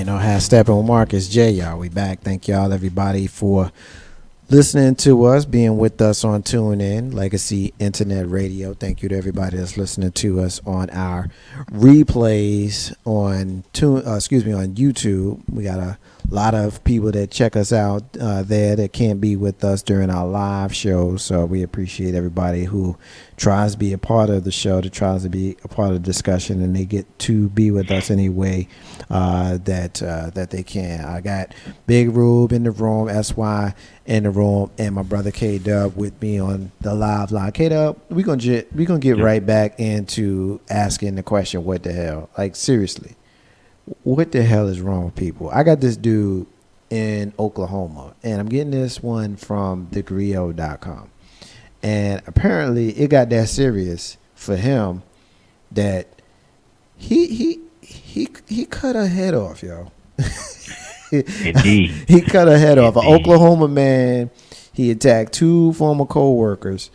Ain't no half stepping with Marcus J. Y'all, we back. Thank y'all, everybody, for listening to us, being with us on TuneIn, Legacy Internet Radio. Thank you to everybody that's listening to us on our replays on on YouTube. We got a lot of people that check us out there that can't be with us during our live shows. So we appreciate everybody who tries to be a part of the show, that tries to be a part of the discussion, and they get to be with us anyway that they can. I got Big Rube in the room, SY in the room, and my brother K Dub with me on the live line. K Dub, we gonna get right back into asking the question, what the hell? Like, seriously, what the hell is wrong with people? I got this dude in Oklahoma, and I'm getting this one from thegrio.com. And apparently it got that serious for him that he cut her head off, yo. Indeed. He cut her head off. An Oklahoma man, he attacked two former co-workers,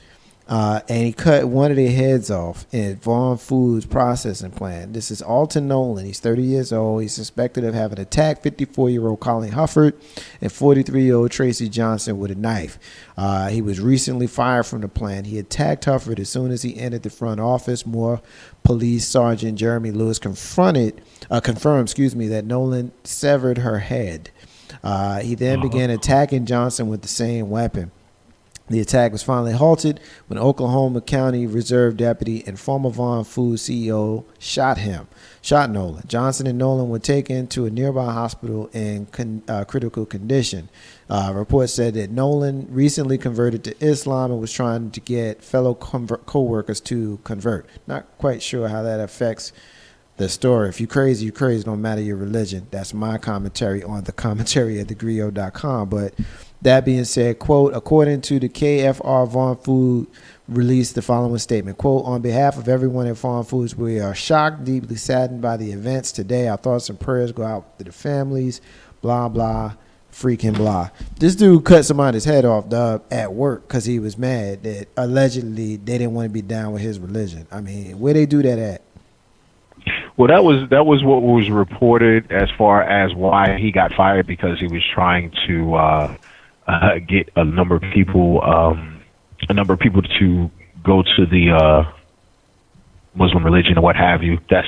and he cut one of their heads off in Vaughn Foods processing plant. This is Alton Nolan. He's 30 years old. He's suspected of having attacked 54-year-old Colleen Hufford and 43-year-old Tracy Johnson with a knife. He was recently fired from the plant. He attacked Hufford as soon as he entered the front office. Moore Police Sergeant Jeremy Lewis confirmed that Nolan severed her head. He then began attacking Johnson with the same weapon. The attack was finally halted when Oklahoma County Reserve deputy and former Vaughn Foods CEO shot Nolan. Johnson and Nolan were taken to a nearby hospital in critical condition. Reports said that Nolan recently converted to Islam and was trying to get fellow co-workers to convert. Not quite sure how that affects the story. If you're crazy, you're crazy. No matter your religion. That's my commentary on the commentary at thegrio.com. But that being said, quote, according to the KFR, Vaughn Food released the following statement, quote, on behalf of everyone at Vaughn Foods, we are shocked, deeply saddened by the events today. Our thoughts and prayers go out to the families, blah, blah, freaking blah. This dude cut somebody's head off, dub, at work because he was mad that allegedly they didn't want to be down with his religion. I mean, where they do that at? Well, that was what was reported as far as why he got fired, because he was trying to get a number of people to go to the Muslim religion or what have you. That's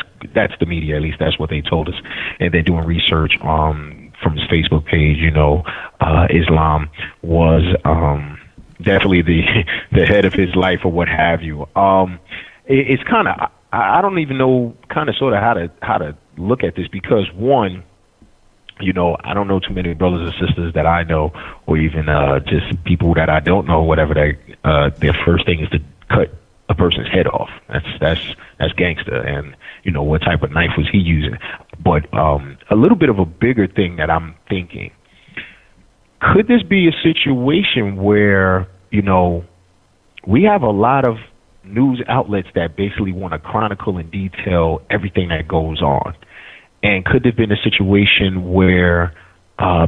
the media, at least that's what they told us. And they're doing research from his Facebook page. Islam was definitely the head of his life or what have you. It's kind of, I don't even know kind of sort of how to look at this, because one, I don't know too many brothers and sisters that I know, or even just people that I don't know, whatever, their first thing is to cut a person's head off. That's gangster. And what type of knife was he using? But a little bit of a bigger thing that I'm thinking, could this be a situation where we have a lot of news outlets that basically want to chronicle in detail everything that goes on? And could there have been a situation where,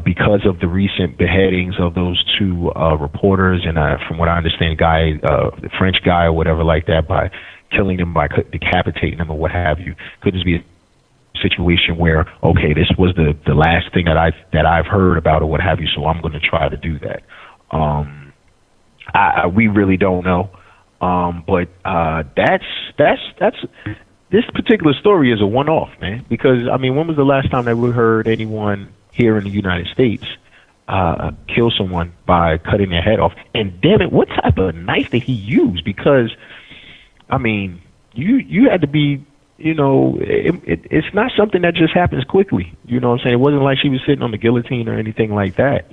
because of the recent beheadings of those two reporters, and from what I understand, the French guy or whatever like that, by killing them, by decapitating them or what have you, could this be a situation where, okay, this was the last thing that I've heard about or what have you, so I'm going to try to do that? We really don't know. But that's this particular story is a one-off, man. Because when was the last time that we heard anyone here in the United States kill someone by cutting their head off? And damn it, what type of knife did he use? Because you had to be, it's not something that just happens quickly. You know what I'm saying? It wasn't like she was sitting on the guillotine or anything like that.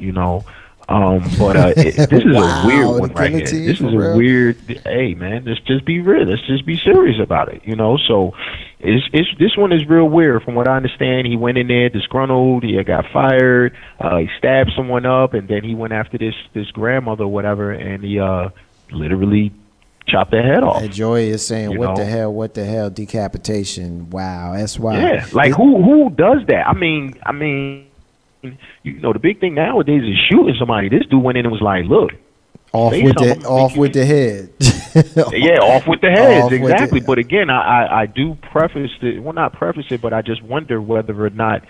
But this is a weird one right here. This is a weird. Hey, man, let's just be real. Let's just be serious about it. So this one is real weird. From what I understand, he went in there disgruntled. He got fired. He stabbed someone up, and then he went after this grandmother or whatever, and he literally chopped their head off. Joy is saying, "What the hell? Decapitation? Wow, that's why." Yeah, like who does that? I mean. The big thing nowadays is shooting somebody. This dude went in and was like, "Look, off with the head." Yeah, off with the heads, exactly. But again, I do preface it. Well, not preface it, but I just wonder whether or not,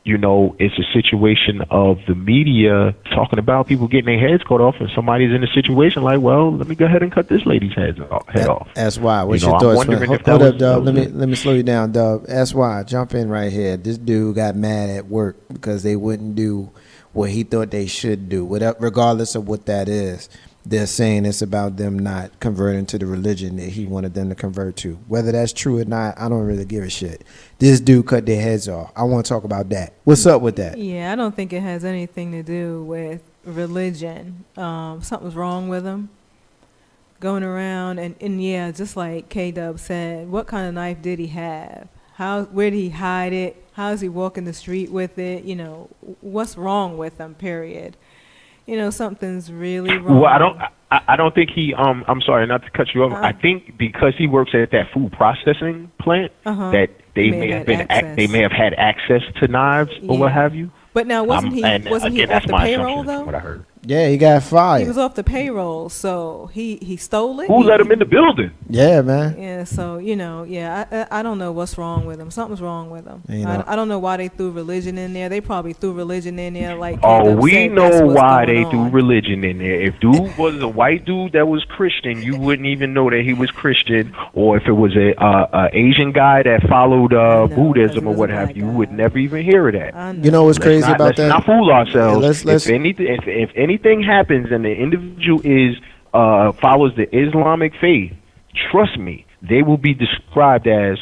it's a situation of the media talking about people getting their heads cut off, and somebody's in a situation like, well, let me go ahead and cut this lady's head off. That's why. What's You know, your I'm thoughts? wondering if Hold that up, was- Dub. that was Let me slow you down, Dub. That's why. Jump in right here. This dude got mad at work because they wouldn't do what he thought they should do, whatever, regardless of what that is. They're saying it's about them not converting to the religion that he wanted them to convert to. Whether that's true or not, I don't really give a shit. This dude cut their heads off. I want to talk about that. What's up with that? Yeah, I don't think it has anything to do with religion. Something's wrong with him. Going around and yeah, just like K-Dub said, what kind of knife did he have? Where did he hide it? How is he walking the street with it? What's wrong with him, period. Something's really wrong. Well, I don't think he. I'm sorry, not to cut you off. I think because he works at that food processing plant, that they may have had access to knives or what have you. But now, wasn't he off the payroll though? What I heard. Yeah, he got fired. He was off the payroll, so he stole it. Who let him in the building? Yeah, man. Yeah, so I don't know what's wrong with him. Something's wrong with him. I don't know why they threw religion in there. They probably threw religion in there like. We know why they threw religion in there. If dude was a white dude that was Christian, you wouldn't even know that he was Christian. Or if it was a Asian guy that followed Buddhism or what have you, you would never even hear of that. You know what's crazy about that? Let's not fool ourselves. Yeah, if anything happens and the individual follows the Islamic faith, trust me, they will be described as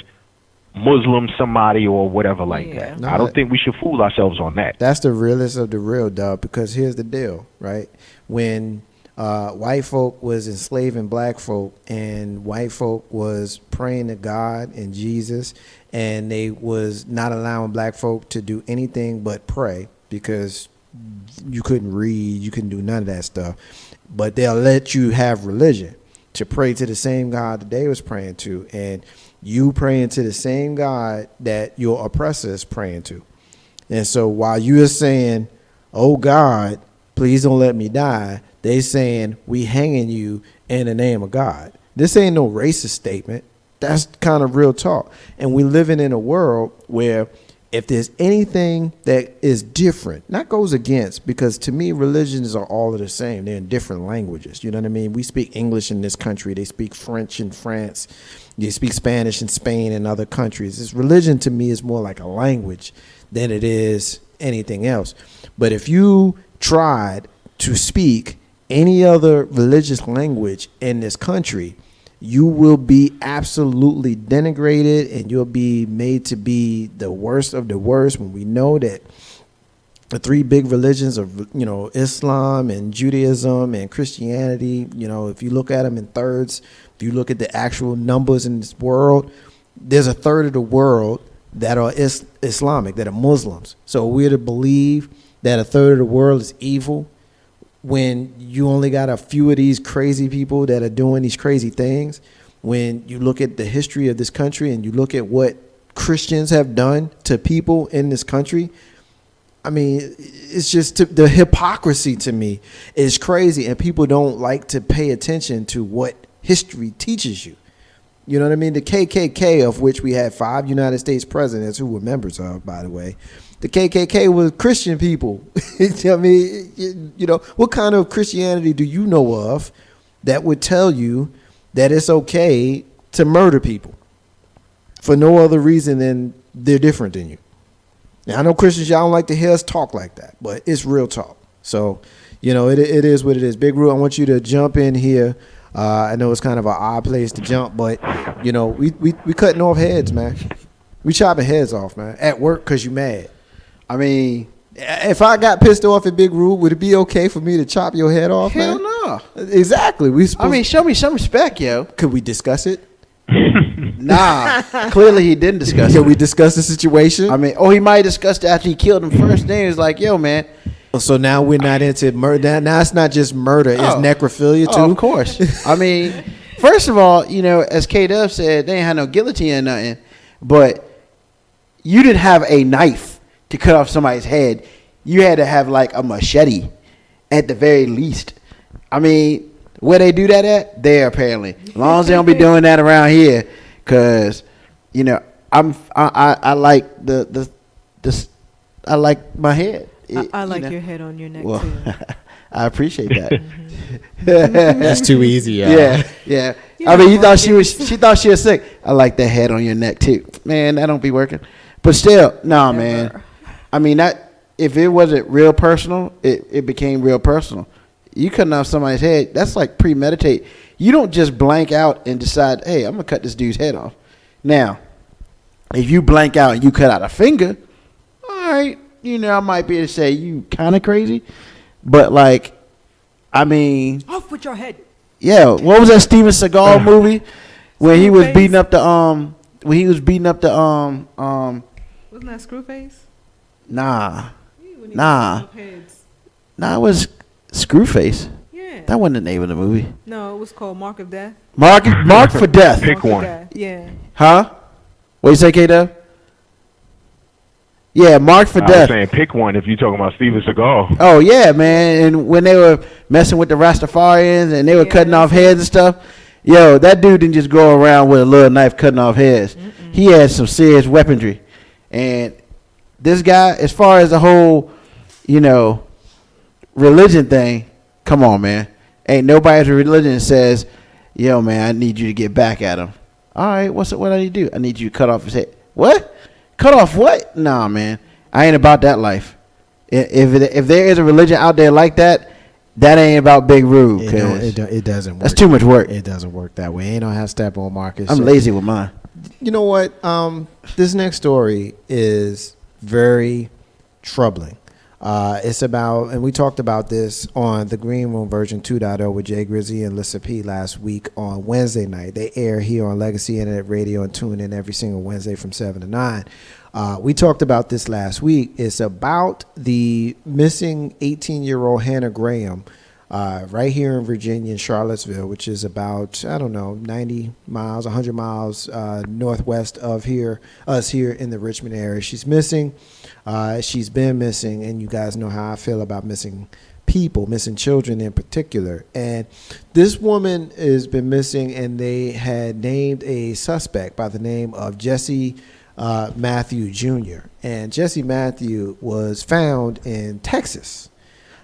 Muslim somebody or whatever like that. No, I don't think we should fool ourselves on that. That's the realest of the real, dog, because here's the deal, right? When white folk was enslaving black folk and white folk was praying to God and Jesus, and they was not allowing black folk to do anything but pray because you couldn't read, you couldn't do none of that stuff, but they'll let you have religion to pray to the same God that they was praying to, and you praying to the same God that your oppressor is praying to. And so while you are saying, oh God, please don't let me die, they saying we hanging you in the name of God. This ain't no racist statement. That's kind of real talk. And we living in a world where if there's anything that is different, not goes against, because to me, religions are all the same. They're in different languages. You know what I mean? We speak English in this country. They speak French in France. They speak Spanish in Spain and other countries. This religion to me is more like a language than it is anything else. But if you tried to speak any other religious language in this country, you will be absolutely denigrated and you'll be made to be the worst of the worst, when we know that the three big religions of, Islam and Judaism and Christianity, if you look at them in thirds, if you look at the actual numbers in this world, there's a third of the world that are Islamic, that are Muslims. So we're to believe that a third of the world is evil when you only got a few of these crazy people that are doing these crazy things. When you look at the history of this country and you look at what Christians have done to people in this country, I mean, it's just the hypocrisy to me is crazy, and people don't like to pay attention to what history teaches you. You know what I mean? The KKK, of which we had 5 United States presidents who were members of, by the way. The KKK was Christian people. I mean, what kind of Christianity do you know of that would tell you that it's okay to murder people for no other reason than they're different than you? Now, I know Christians, y'all don't like to hear us talk like that, but it's real talk. So, it is what it is. Big Ru, I want you to jump in here. I know it's kind of an odd place to jump, but, we cutting off heads, man. We chopping heads off, man, at work because you mad. I mean, if I got pissed off at Big Rube, would it be okay for me to chop your head off, Hell man? no. Exactly. Show me some respect, yo. Could we discuss it? Nah. Clearly he didn't discuss it. Could we discuss the situation? I mean, he might have discussed it after he killed him first. Then he was like, yo, man. So now we're not into murder. Now it's not just murder. It's necrophilia, too? Oh, of course. I mean, first of all, as K-Dub said, they ain't had no guillotine or nothing. But you didn't have a knife to cut off somebody's head. You had to have like a machete at the very least. I mean, where they do that at? There, apparently. As long as they don't be doing that around here, because I like the I like my head. I like your head on your neck Well, too. I appreciate that. That's too easy, y'all. Yeah. You I mean, know, she thought she was sick. I like that head on your neck too. Man, that don't be working. But still, nah, man. I mean, that if it wasn't real personal, it became real personal. You cutting off somebody's head, that's like premeditate. You don't just blank out and decide, hey, I'm gonna cut this dude's head off. Now, if you blank out and you cut out a finger, all right, I might be able to say you kind of crazy. But like, I mean, off with your head. Yeah, what was that Steven Seagal movie when he was beating up the Wasn't that Screwface? Nah, it was Screwface. Yeah. That wasn't the name of the movie. No, it was called Mark of Death. Mark for Death. Pick one. Yeah. Huh? What you say, K-Dub? Yeah, Mark for I Death. was saying pick one if you're talking about Steven Seagal. Oh, yeah, man. And when they were messing with the Rastafarians and they were cutting off heads and stuff, yo, that dude didn't just go around with a little knife cutting off heads. He had some serious weaponry. And this guy, as far as the whole, religion thing, come on, man. Ain't nobody's religion that says, yo, man, I need you to get back at him. All right, what I need to do? I need you to cut off his head. What? Cut off what? Nah, man. I ain't about that life. If there is a religion out there like that, that ain't about Big Rude. It doesn't work. That's too much work. It doesn't work that way. Ain't no how to step on Marcus. I'm lazy with mine. You know what? This next story is very troubling. It's about, and we talked about this on the Green Room version 2.0 with Jay Grizzy and Lissa P last week on Wednesday night. They air here on Legacy Internet Radio and tune in every single Wednesday from 7 to 9. We talked about this last week. It's about the missing 18-year-old Hannah Graham right here in Virginia, in Charlottesville, which is about, 90 miles, 100 miles northwest of us here in the Richmond area. She's missing. She's been missing, and you guys know how I feel about missing people, missing children in particular. And this woman has been missing, and they had named a suspect by the name of Jesse Matthew Jr. And Jesse Matthew was found in Texas.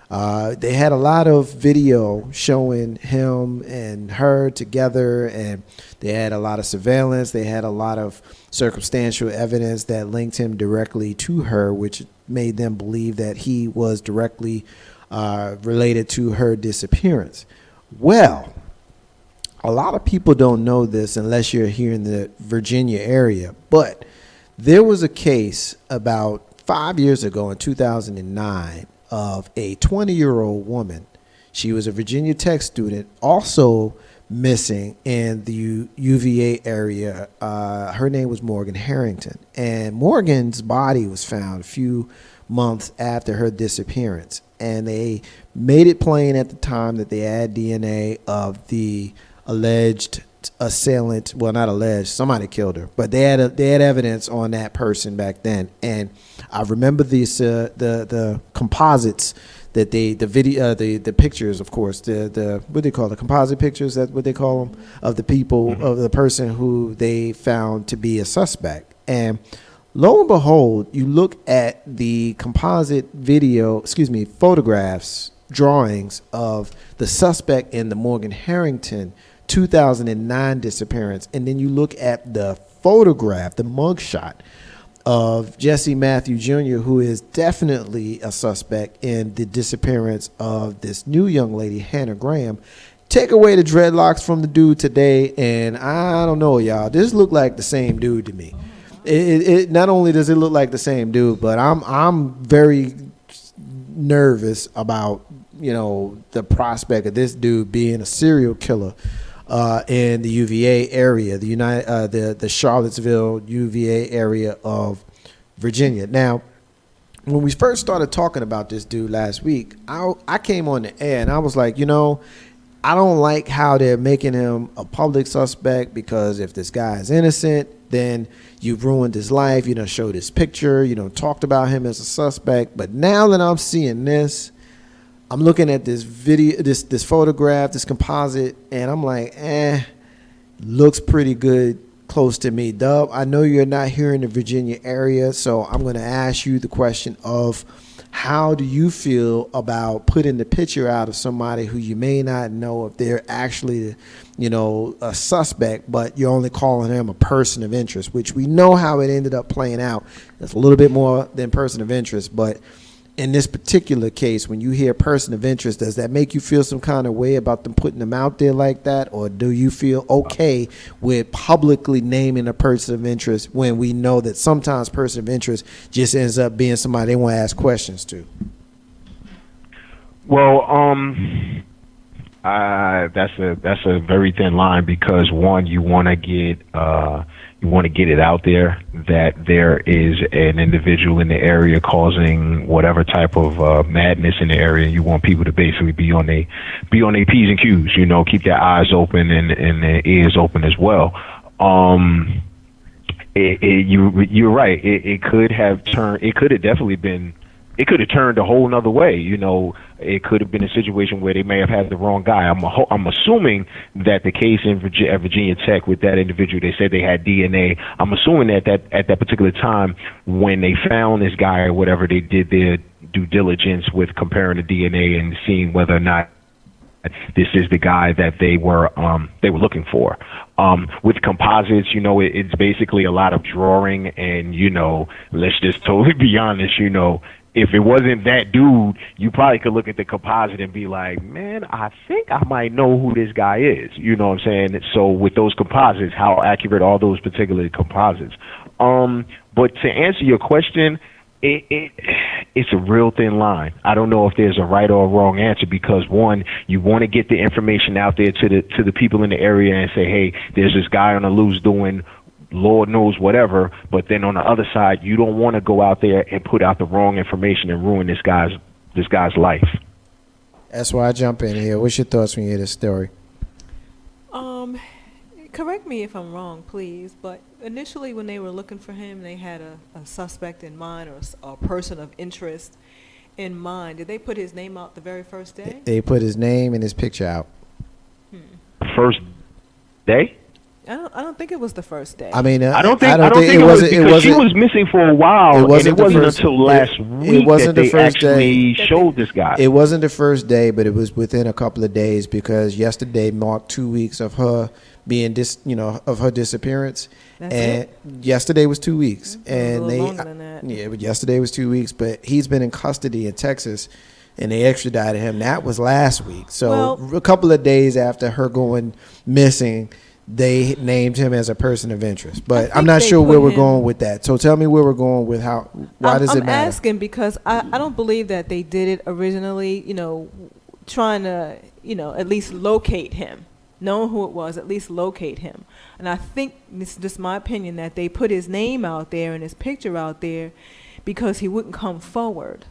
They had a lot of video showing him and her together, and they had a lot of surveillance. They had a lot of circumstantial evidence that linked him directly to her, which made them believe that he was directly related to her disappearance. Well, a lot of people don't know this unless you're here in the Virginia area, but there was a case about 5 years ago in 2009 of a 20-year-old woman. She was a Virginia Tech student, also missing in the UVA area. Her name was Morgan Harrington. And Morgan's body was found a few months after her disappearance. And they made it plain at the time that they had DNA of the alleged assailant. Well, not alleged, somebody killed her, but they had evidence on that person back then. And I remember these the composites that the pictures, of course, the what they call the composite pictures, that's what they call them, of the people, of the person who they found to be a suspect. And lo and behold, you look at the composite photographs, drawings of the suspect in the Morgan Harrington 2009 disappearance, and then you look at the photograph, the mugshot of Jesse Matthew Jr., who is definitely a suspect in the disappearance of this new young lady, Hannah Graham. Take away the dreadlocks from the dude today, and I don't know, y'all, this look like the same dude to me. It not only does it look like the same dude, but I'm very nervous about the prospect of this dude being a serial killer in the UVA area, the Charlottesville UVA area of Virginia. Now, when we first started talking about this dude last week, I came on the air and I was like, I don't like how they're making him a public suspect, because if this guy is innocent, then you've ruined his life. You done showed his picture. You done talked about him as a suspect. But now that I'm seeing this, I'm looking at this video, this photograph, this composite, and I'm like, looks pretty good. close to me. Dub, I know you're not here in the Virginia area, so I'm going to ask you the question of how do you feel about putting the picture out of somebody who you may not know if they're actually, a suspect, but you're only calling them a person of interest, which we know how it ended up playing out. That's a little bit more than person of interest, but in this particular case, when you hear person of interest, does that make you feel some kind of way about them putting them out there like that? Or do you feel okay with publicly naming a person of interest when we know that sometimes person of interest just ends up being somebody they want to ask questions to? Well, that's a very thin line, because one, you want to get it out there that there is an individual in the area causing whatever type of madness in the area. You want people to basically be on their P's and Q's, keep their eyes open and their ears open as well. You're right. It could have turned a whole nother way. It could have been a situation where they may have had the wrong guy. I'm assuming that the case at Virginia Tech with that individual, they said they had DNA. I'm assuming that at that particular time when they found this guy or whatever, they did their due diligence with comparing the DNA and seeing whether or not this is the guy that they were looking for. With composites, it's basically a lot of drawing, and let's just totally be honest, if it wasn't that dude, you probably could look at the composite and be like, man, I think I might know who this guy is. You know what I'm saying? So with those composites, how accurate are those particular composites? But to answer your question, it's a real thin line. I don't know if there's a right or a wrong answer, because one, you want to get the information out there to the people in the area and say, hey, there's this guy on the loose doing Lord knows whatever, but then on the other side, you don't want to go out there and put out the wrong information and ruin this guy's life. That's why I jump in here. What's your thoughts when you hear this story? Correct me if I'm wrong, please, but initially when they were looking for him, they had a suspect in mind, or a person of interest in mind. Did they put his name out the very first day? They put his name and his picture out. First day? I don't think it was the first day. I mean, I don't think it was, because she was missing for a while, and it wasn't until last week that they actually showed this guy. It wasn't the first day, but it was within a couple of days, because yesterday marked 2 weeks of her being of her disappearance. That's and it? Yesterday was 2 weeks, and longer than that. Yeah, but yesterday was 2 weeks. But he's been in custody in Texas, and they extradited him. That was last week. So a couple of days after her going missing, they named him as a person of interest. But I'm not sure where we're going with that. So tell me where we're going with why does it matter? I'm asking because I don't believe that they did it originally, trying to, at least locate him. Knowing who it was, at least locate him. And I think, this is just my opinion, that they put his name out there and his picture out there because he wouldn't come forward.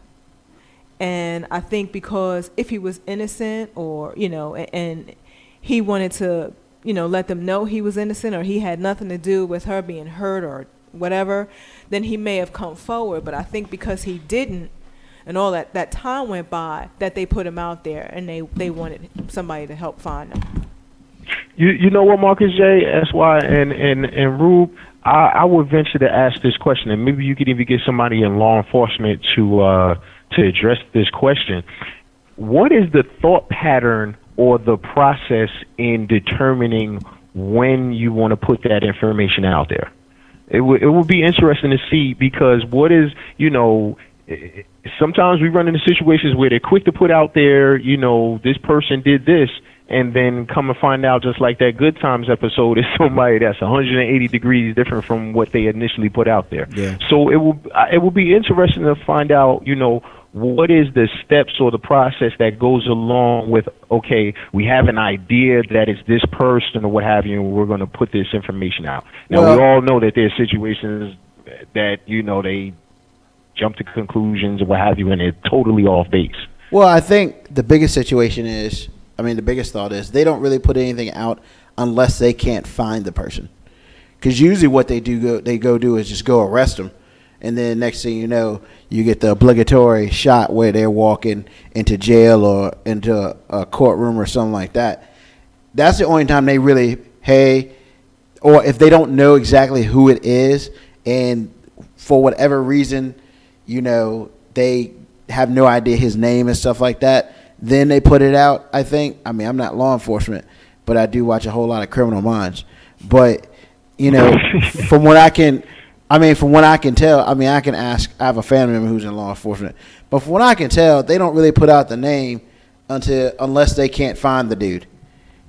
And I think because if he was innocent, or, and he wanted to, let them know he was innocent, or he had nothing to do with her being hurt or whatever, then he may have come forward. But I think because he didn't, and all that time went by, that they put him out there, and they wanted somebody to help find him. You know what, Marcus J, SY, and Rube, I would venture to ask this question, and maybe you could even get somebody in law enforcement to address this question. What is the thought pattern or the process in determining when you want to put that information out there? It would be interesting to see, because sometimes we run into situations where they're quick to put out there, this person did this, and then come and find out, just like that Good Times episode, is somebody that's 180 degrees different from what they initially put out there. Yeah. So it will be interesting to find out, what is the steps or the process that goes along with, okay, we have an idea that it's this person or what have you, and we're going to put this information out. Now, we all know that there's situations that, they jump to conclusions or what have you, and they're totally off base. Well, I think the biggest situation is, the biggest thought is they don't really put anything out unless they can't find the person. Because usually what they go do is just go arrest them. And then next thing you know, you get the obligatory shot where they're walking into jail or into a courtroom or something like that. That's the only time they really, hey, or if they don't know exactly who it is, and for whatever reason, they have no idea his name and stuff like that, then they put it out. I think. I mean, I'm not law enforcement, but I do watch a whole lot of Criminal Minds. But from what I can tell, I can ask. I have a family member who's in law enforcement, but from what I can tell, they don't really put out the name unless they can't find the dude,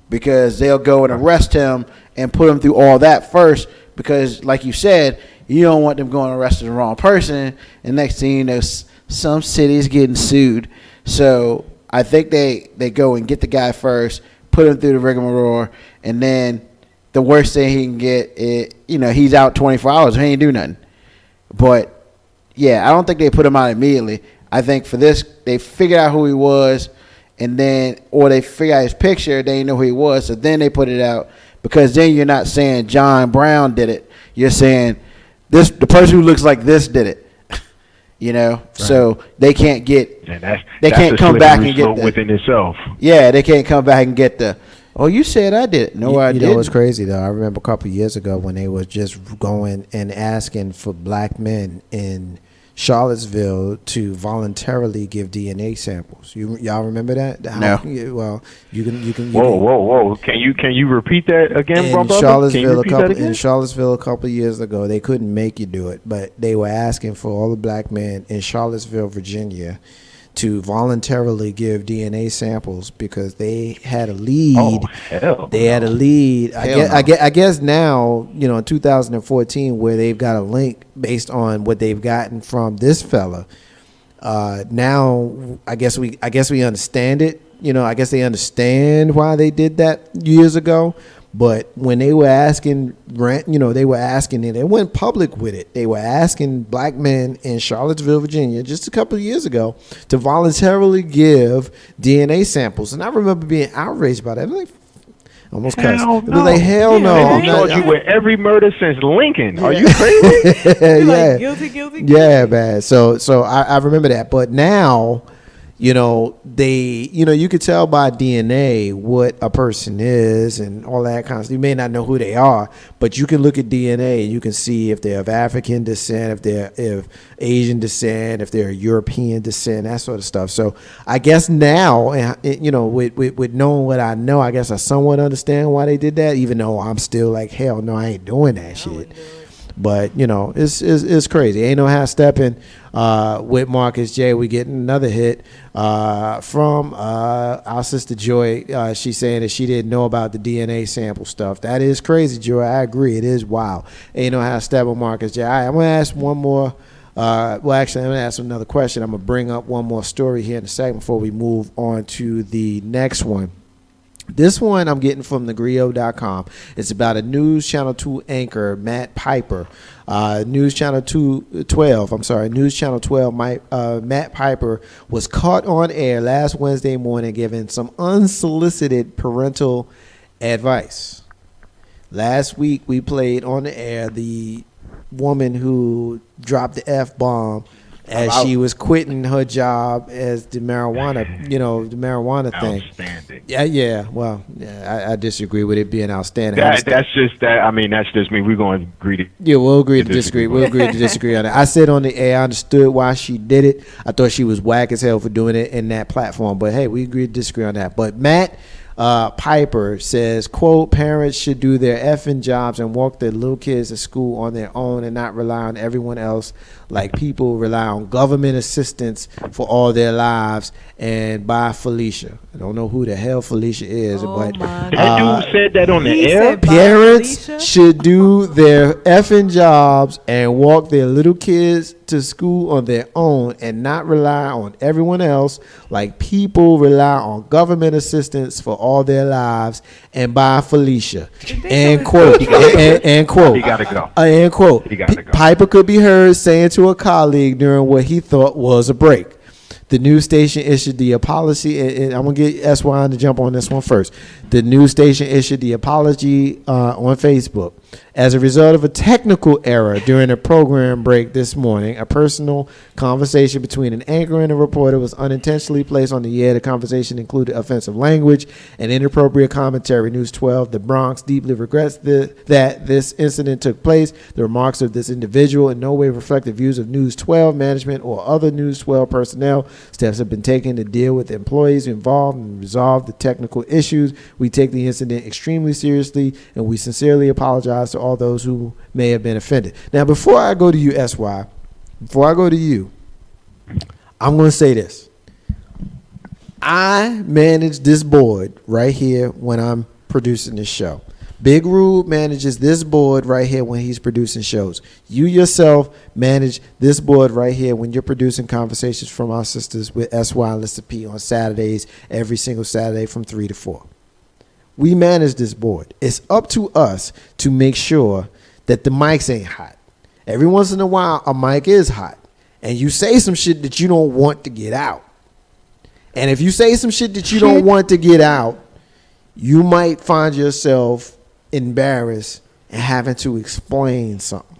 because they'll go and arrest him and put him through all that first. Because, like you said, you don't want them going to arrest the wrong person, and next thing you know, some city's getting sued. So I think they go and get the guy first, put him through the rigmarole, and then the worst thing he can get is, he's out 24 hours. He ain't do nothing. But, yeah, I don't think they put him out immediately. I think for this, they figured out who he was, and then, or they figured out his picture, they didn't know who he was, so then they put it out. Because then you're not saying John Brown did it. You're saying the person who looks like this did it. Right. So they can't get. They can't come back and get within itself. Yeah, they can't come back and get the. Oh, you said I did it. No, I didn't. You know what's crazy though? I remember a couple of years ago when they was just going and asking for black men in Charlottesville to voluntarily give DNA samples. Y'all remember that? No. Well, you can. Whoa! Can you repeat that again, in brother? In Charlottesville, a couple of years ago, they couldn't make you do it, but they were asking for all the black men in Charlottesville, Virginia, to voluntarily give DNA samples because they had a lead. Oh, hell. They had a lead. I guess now, in 2014, where they've got a link based on what they've gotten from this fella. Now, I guess we understand it. I guess they understand why they did that years ago. But when they were asking they were asking it. They went public with it. They were asking black men in Charlottesville, Virginia, just a couple of years ago, to voluntarily give DNA samples. And I remember being outraged by that. Like, almost cussed. No. It was like, hell no. They charged you with every murder since Lincoln. Are you crazy? Yeah. Guilty. Yeah, man. So I remember that. But now, they, you could tell by DNA what a person is and all that kind of stuff. You may not know who they are, but you can look at DNA and you can see if they're of African descent, if they're of Asian descent, if they're European descent, that sort of stuff. So I guess now, with knowing what I know, I guess I somewhat understand why they did that, even though I'm still like, hell no, I ain't doing that shit. But it's crazy. Ain't no half stepping with Marcus J. We getting another hit from our sister Joy. She's saying that she didn't know about the DNA sample stuff. That is crazy, Joy. I agree. It is wild. Ain't no half step with Marcus J. All right, I'm gonna ask one more. Actually, I'm gonna ask another question. I'm gonna bring up one more story here in a second before we move on to the next one. This one I'm getting from thegrio.com. It's about a News Channel 2 anchor, Matt Piper. News Channel 12, Matt Piper was caught on air last Wednesday morning giving some unsolicited parental advice. Last week we played on the air the woman who dropped the F-bomb as she was quitting her job as the marijuana thing. Outstanding. Yeah. Well, I disagree with it being outstanding. That's just me. We're going to agree to. Yeah, we'll agree to disagree. We'll agree to disagree on that. I said on the air, I understood why she did it. I thought she was whack as hell for doing it in that platform. But hey, we agree to disagree on that. But Matt Piper says, quote, parents should do their effing jobs and walk their little kids to school on their own and not rely on everyone else like people rely on government assistance for all their lives. And bye, Felicia. I don't know who the hell Felicia is, but that dude said that on the air. Parents should do their effing jobs and walk their little kids to school on their own and not rely on everyone else like people rely on government assistance for all their lives. And bye, Felicia. End quote. End quote. He gotta go. End quote. He gotta go. Piper could be heard saying to a colleague during what he thought was a break. The news station issued the apology, and I'm going to get SY to jump on this one first. The news station issued the apology on Facebook. As a result of a technical error during a program break this morning, a personal conversation between an anchor and a reporter was unintentionally placed on the air. The conversation included offensive language and inappropriate commentary. News 12, the Bronx deeply regrets that this incident took place. The remarks of this individual in no way reflect the views of News 12 management or other News 12 personnel. Steps have been taken to deal with the employees involved and resolve the technical issues. We take the incident extremely seriously, and we sincerely apologize to all those who may have been offended. Now, before I go to you, SY, I'm going to say this. I manage this board right here when I'm producing this show. Big Rube manages this board right here when he's producing shows. You yourself manage this board right here when you're producing Conversations from Our Sisters with SY and Lisa P on Saturdays, every single Saturday from 3 to 4. We manage this board. It's up to us to make sure that the mics ain't hot. Every once in a while, a mic is hot. And you say some shit that you don't want to get out. And if you say some shit that you don't want to get out, you might find yourself embarrassed and having to explain something.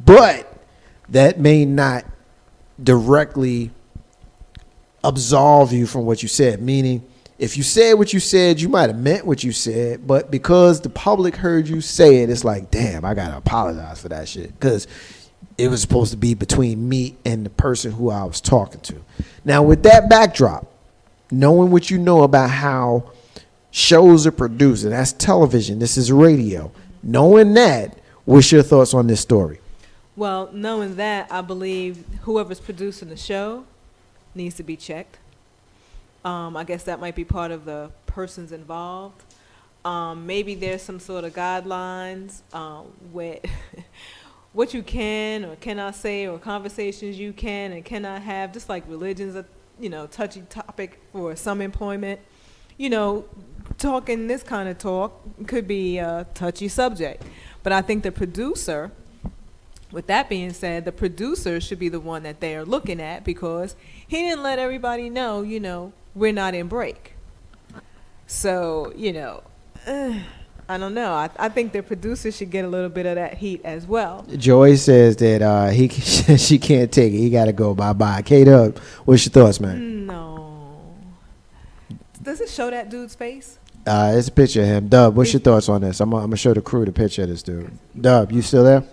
But that may not directly absolve you from what you said. Meaning, if you said what you said, you might have meant what you said, but because the public heard you say it, it's like, damn, I gotta apologize for that shit. Because it was supposed to be between me and the person who I was talking to. Now, with that backdrop, knowing what you know about how shows are produced, and that's television, this is radio. Knowing that, what's your thoughts on this story? Well, knowing that, I believe whoever's producing the show needs to be checked. I guess that might be part of the persons involved. Maybe there's some sort of guidelines with what you can or cannot say, or conversations you can and cannot have. Just like religion's a touchy topic for some employment. Talking this kind of talk could be a touchy subject. But I think the producer, with that being said, the producer should be the one that they are looking at, because he didn't let everybody know, we're not in break. So, I don't know. I think the producer should get a little bit of that heat as well. Joy says that she can't take it. He got to go bye-bye. K-Dub, what's your thoughts, man? No. Does it show that dude's face? It's a picture of him. Dub, what's your thoughts on this? I'm going to show the crew the picture of this dude. Dub, you still there?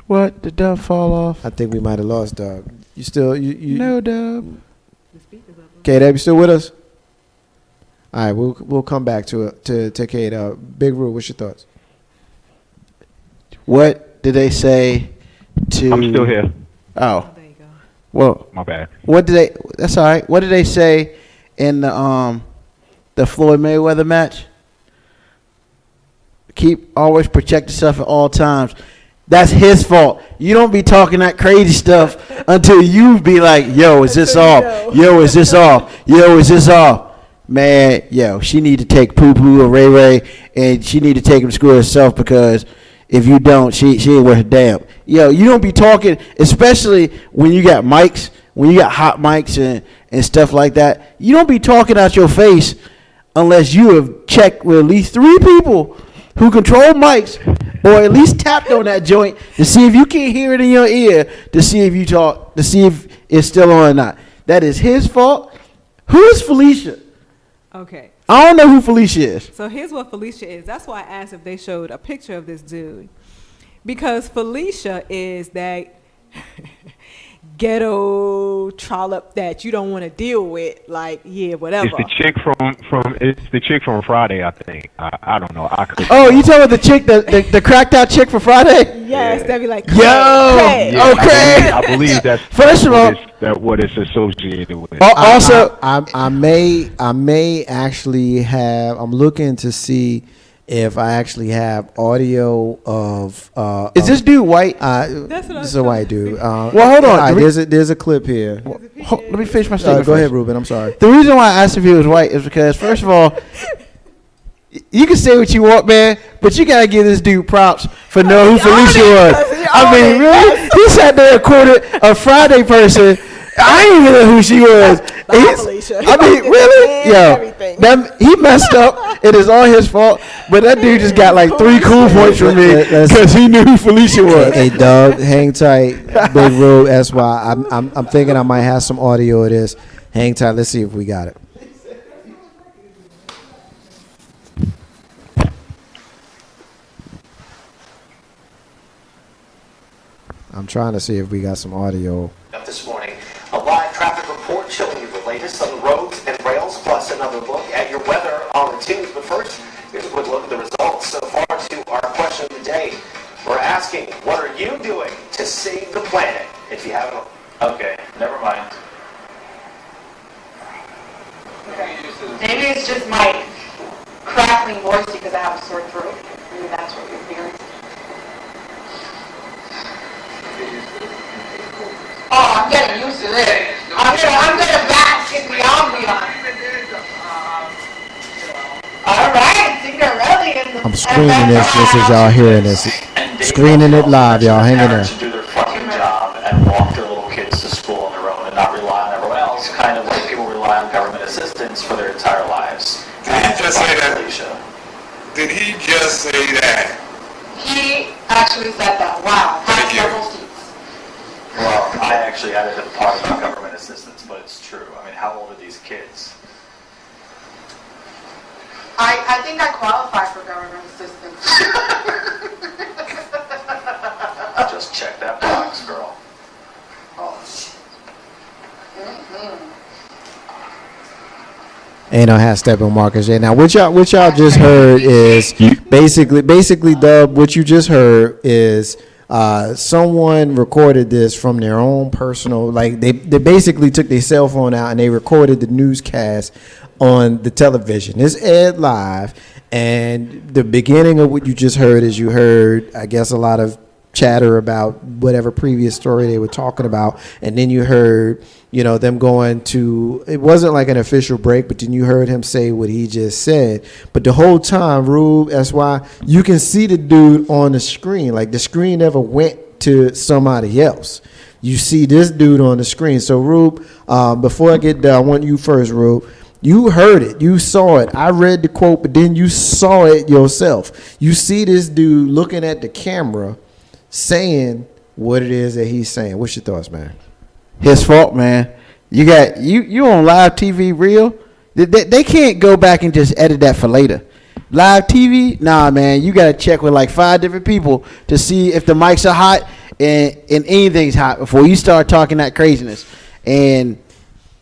What? Did Dub fall off? I think we might have lost Dub. You still? You No, Dub. K-Dub, you still with us? All right, we'll come back to K-Dub. Big Roo, what's your thoughts? What did they say to? I'm still here. Oh, There you go. well, My bad. what did they? That's all right. What did they say in the Floyd Mayweather match? Always protect yourself at all times. That's his fault. You don't be talking that crazy stuff until you be like, yo, is this off? Yo, is this off? Yo, is this off? Man, yo, she need to take Poo-Poo or Ray Ray, and she need to take him to school herself, because if you don't, she ain't worth a damn. Yo, you don't be talking, especially when you got mics, when you got hot mics and stuff like that. You don't be talking out your face unless you have checked with at least 3 people who control mics, or at least tapped on that joint to see if you can't hear it in your ear, to see if you talk, to see if it's still on or not. That is his fault. Who is Felicia? Okay. I don't know who Felicia is. So here's what Felicia is. That's why I asked if they showed a picture of this dude. Because Felicia is that ghetto trollop that you don't want to deal with. Like, yeah, whatever. It's the chick from Friday, I think. I don't know. Oh, you talking about the chick, the cracked out chick for Friday? Yes, that'd be like, Yo, Craig. Yeah, okay. I believe that's First of all, what it's associated with. Also, I may actually have. I'm looking to see if I actually have audio of. is this dude white? That's what I This is a white dude. Well, hold on. All right, there's a clip here. Let me finish my statement. Go first. ahead, Ruben. I'm sorry. The reason why I asked if he was white is because, first of all, you can say what you want, man, but you gotta give this dude props for knowing who Felicia was. I mean, really? He sat there and quoted a Friday person. I didn't even know who she was. I mean, really? Yo, he messed up. It is all his fault. But that dude just got like 3 cool points from me because he knew who Felicia was. Hey, Doug, hang tight. Big Rube, SY. I'm thinking I might have some audio of this. Hang tight. Let's see if we got it. I'm trying to see if we got some audio. This morning, a live traffic report showing you the latest on the roads and rails, plus another look at your weather on the tubes. But first, here's a quick look at the results so far to our question of the day. We're asking, what are you doing to save the planet? If you haven't, okay, never mind. Okay. Maybe it's just my crackling voice because I have a sore throat. Maybe that's what you're hearing. Oh, I'm getting used to this. I'm gonna bask in the ambiance. All right, Cinderella. I'm screening this just as y'all hearing this. Screening it live, y'all. Hang in there. To do their fucking job and walk their little kids to school on their own and not rely on everyone else, kind of like people rely on government assistance for their entire lives. Did he just say that? Did he just say that? He actually said that. Wow. Thank you. Several seats. Well, I actually added a part about government assistance, but it's true. I mean, how old are these kids? I think I qualify for government assistance. Just check that box, girl. Oh, shit. Ain't no half stepping markers yet. Now, what y'all just heard is basically, Dub. What you just heard is someone recorded this from their own personal. Like they basically took their cell phone out and they recorded the newscast on the television. It's aired live, and the beginning of what you just heard is you heard, I guess, a lot of chatter about whatever previous story they were talking about, and then you heard, them going to, it wasn't like an official break, but then you heard him say what he just said. But the whole time, Rube, that's why you can see the dude on the screen. Like the screen never went to somebody else. You see this dude on the screen. So Rube, before I get done, I want you first, Rube. You heard it. You saw it. I read the quote, but then you saw it yourself. You see this dude looking at the camera saying what it is that he's saying. What's your thoughts, man? His fault, man. You got you on live TV real. They can't go back and just edit that for later. Live TV, nah, man. You got to check with like 5 different people to see if the mics are hot and anything's hot before you start talking that craziness. And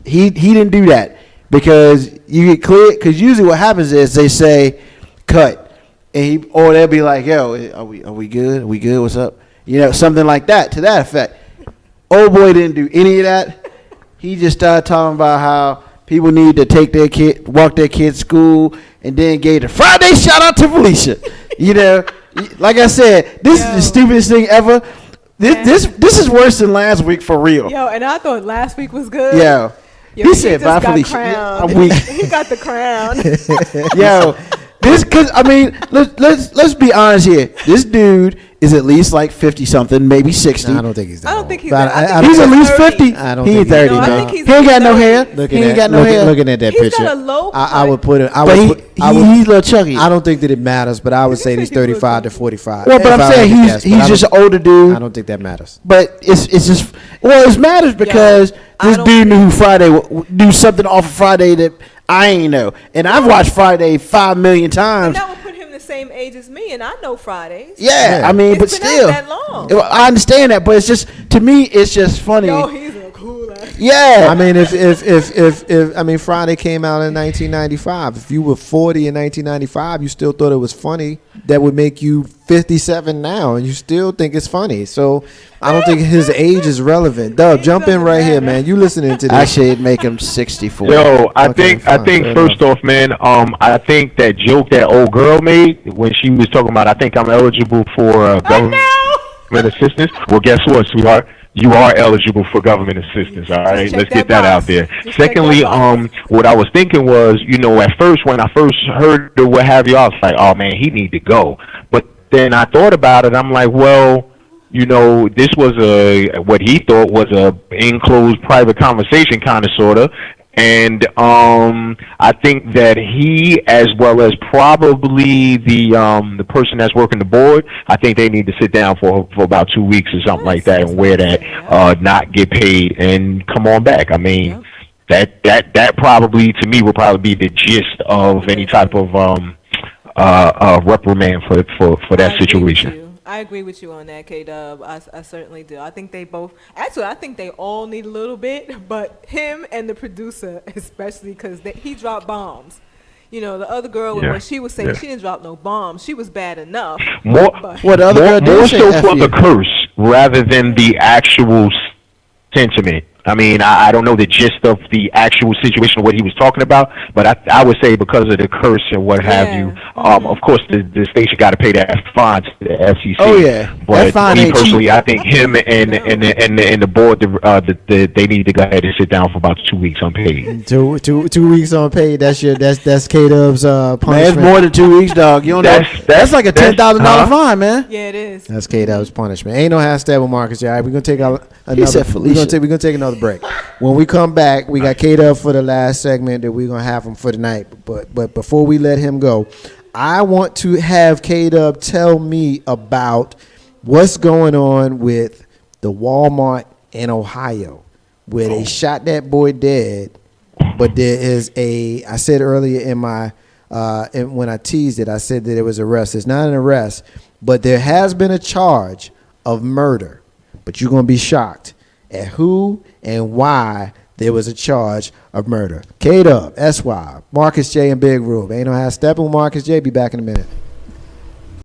he didn't do that. Because you get clear, because usually what happens is they say cut, and they'll be like, yo, are we good? Are we good? What's up? Something like that, to that effect. Old boy didn't do any of that. He just started talking about how people need to take walk their kids to school, and then gave the Friday shout out to Felicia. Like I said, this is the stupidest thing ever. This is worse than last week for real. Yo, and I thought last week was good. Yeah. Yo, He said, "Bye, Felicia." I'm weak. He got the crown. Yo, because I mean, let's be honest here. This dude is at least like 50 something, maybe 60. No, I don't think he's that. I don't think he's But that. He's at least 50. I don't He ain't think 30, No, I man. think He he's ain't got no 30. hair. Looking He ain't got no looking, hair. looking at that He's picture, got a low I would cut. put it. But he's a little chunky. I don't think that it matters, but I would say he's 35 to 45. Well, but If I'm I saying had to guess, he's but just an older dude. I don't think that matters. But it's just it matters because I this don't dude knew think- who Friday do something off of Friday that I ain't know, and I've watched Friday 5 million And times. that would put him the same age as me, and I know Fridays. Yeah, Yeah. I mean, It's but been still, out that long. I understand that, but it's just to me, it's just funny. Yo, he's a cool ass. Yeah, I mean, if I mean, Friday came out in 1995. If you were 40 in 1995, you still thought it was funny. That would make you 57 now, and you still think it's funny. So I don't think his age is relevant. Dub, jump in right here, man. You listening to this? actually, it'd make him 64. Yo, I Okay, think fine, fair first off, man, I think that joke that old girl made when she was talking about, I think I'm eligible for government assistance. Well, guess what, sweetheart? You are eligible for government assistance. All right, check let's that get that box. out there. Just check Secondly, that box. what I was thinking was, at first when I first heard the what have you, I was like, oh man, he need to go. But then I thought about it. I'm like, well, you know, this was what he thought was a enclosed private conversation, kind of, sort of. And I think that he, as well as probably the person that's working the board, I think they need to sit down for about 2 weeks or something like that, and wear that, not get paid, and come on back. I mean, that probably, to me, would probably be the gist of any type of reprimand for that situation. I agree with you on that, K-Dub. I certainly do. I think they both, actually, I think they all need a little bit, but him and the producer especially, because he dropped bombs. You know, the other girl, what she was saying, she didn't drop no bombs. She was bad enough. More so for the curse rather than the actual sentiment. I mean, I don't know the gist of the actual situation of what he was talking about, but I would say because of the curse and what have you, of course the station got to pay that fine to the FCC. Oh yeah, but me personally, I think him and the board, they need to go ahead and sit down for about 2 weeks unpaid. 2 weeks unpaid. That's K-Dub's punishment. Man, it's more than 2 weeks, dog. You don't know. That's like a $10,000 fine, man. Yeah, it is. That's K-Dub's punishment. Ain't no hashtag with Marcus. All right, we're gonna take another. We're gonna take another break. When we come back, we got K-Dub for the last segment that we're gonna have him for tonight. But before we let him go, I want to have K-Dub tell me about what's going on with the Walmart in Ohio, where they shot that boy dead. But there is I said earlier in my when I teased it, I said that it was arrest. It's not an arrest, but there has been a charge of murder. But you're gonna be shocked at who and why there was a charge of murder. K-Dub, SY, Marcus J, and Big Rube. Ain't no how Steppin with Marcus J. Be back in a minute.